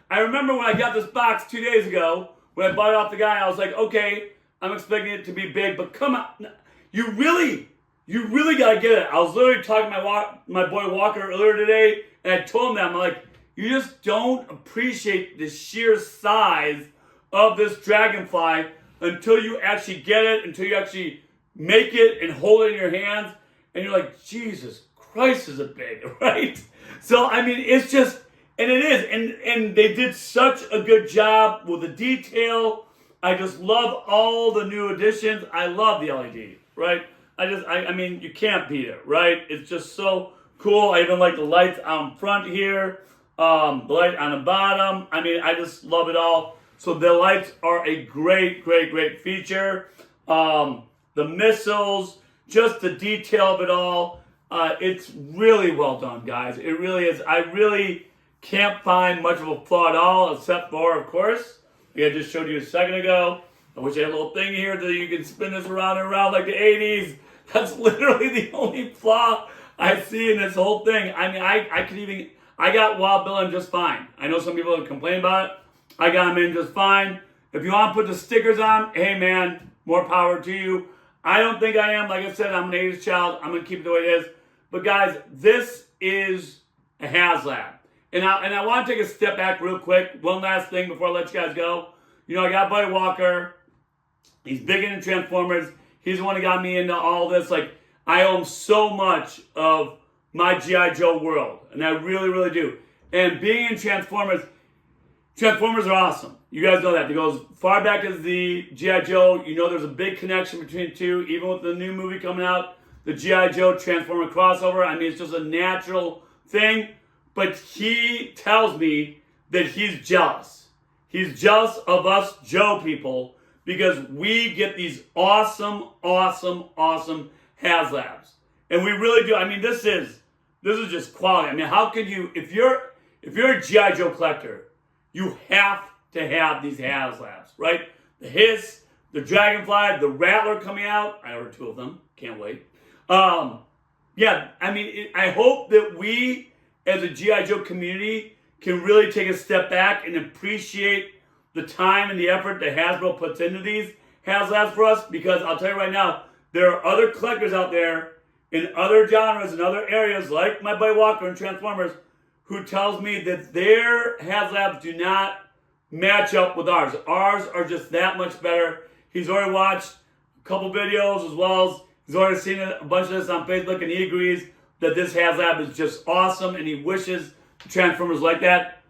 I remember when I got this box 2 days ago, when I bought it off the guy, I was like, okay, I'm expecting it to be big, but come on. You really got to get it. I was literally talking to my boy Walker earlier today, and I told him that. I'm like, you just don't appreciate the sheer size of this Dragonfly until you actually get it, until you actually make it and hold it in your hands, and you're like, Jesus Christ, is it big, right? So, I mean, it's just, and it is, and they did such a good job with the detail. I just love all the new additions. I love the LED, right? I mean, you can't beat it, right? It's just so cool. I even like the lights out front here, the light on the bottom. I mean, I just love it all. So the lights are a great feature. The missiles, just the detail of it all. It's really well done, guys. It really is. I really can't find much of a flaw at all, except for, of course, like I just showed you a second ago. I wish I had a little thing here that you can spin this around and around like the 80s. That's literally the only flaw I see in this whole thing. I mean, I got Wild Bill in just fine. I know some people have complained about it. I got them in just fine. If you want to put the stickers on, hey man, more power to you. I don't think I am. Like I said, I'm an 80s child. I'm going to keep it the way it is. But guys, this is a Haslab. And I want to take a step back real quick. One last thing before I let you guys go. You know, I got Buddy Walker. He's big into Transformers. He's the one that got me into all this. Like, I owe him so much of my G.I. Joe world. And I really do. And being in Transformers are awesome. You guys know that. It goes far back as the G.I. Joe. You know there's a big connection between the two. Even with the new movie coming out, the G.I. Joe Transformer crossover. I mean, it's just a natural thing. But he tells me that he's jealous. He's jealous of us Joe people because we get these awesome Haslabs. And we really do. I mean, this is just quality. I mean, how could you, if you're a G.I. Joe collector, you have to have these Haslabs, right? The Hiss, the Dragonfly, the Rattler coming out. I ordered 2 of them. Can't wait. Yeah, I mean, I hope that we, as a G.I. Joe community, can really take a step back and appreciate the time and the effort that Hasbro puts into these Haslabs for us, because I'll tell you right now, there are other collectors out there in other genres and other areas, like my buddy Walker and Transformers, who tells me that their Haslabs do not match up with ours. Ours are just that much better. He's already watched a couple videos, as well as he's already seen a bunch of this on Facebook, and he agrees that this Haslab is just awesome, and he wishes the Transformers like that.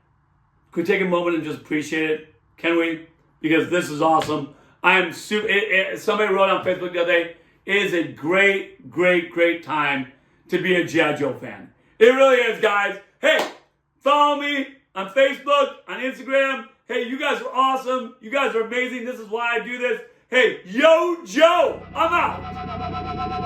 Could we take a moment and just appreciate it? Can we? Because this is awesome. I am super. Somebody wrote on Facebook the other day, it is a great, great, great time to be a G.I. Joe fan. It really is, guys. Hey, follow me on Facebook, on Instagram. Hey, you guys are awesome. You guys are amazing. This is why I do this. Hey, yo, Joe, I'm out.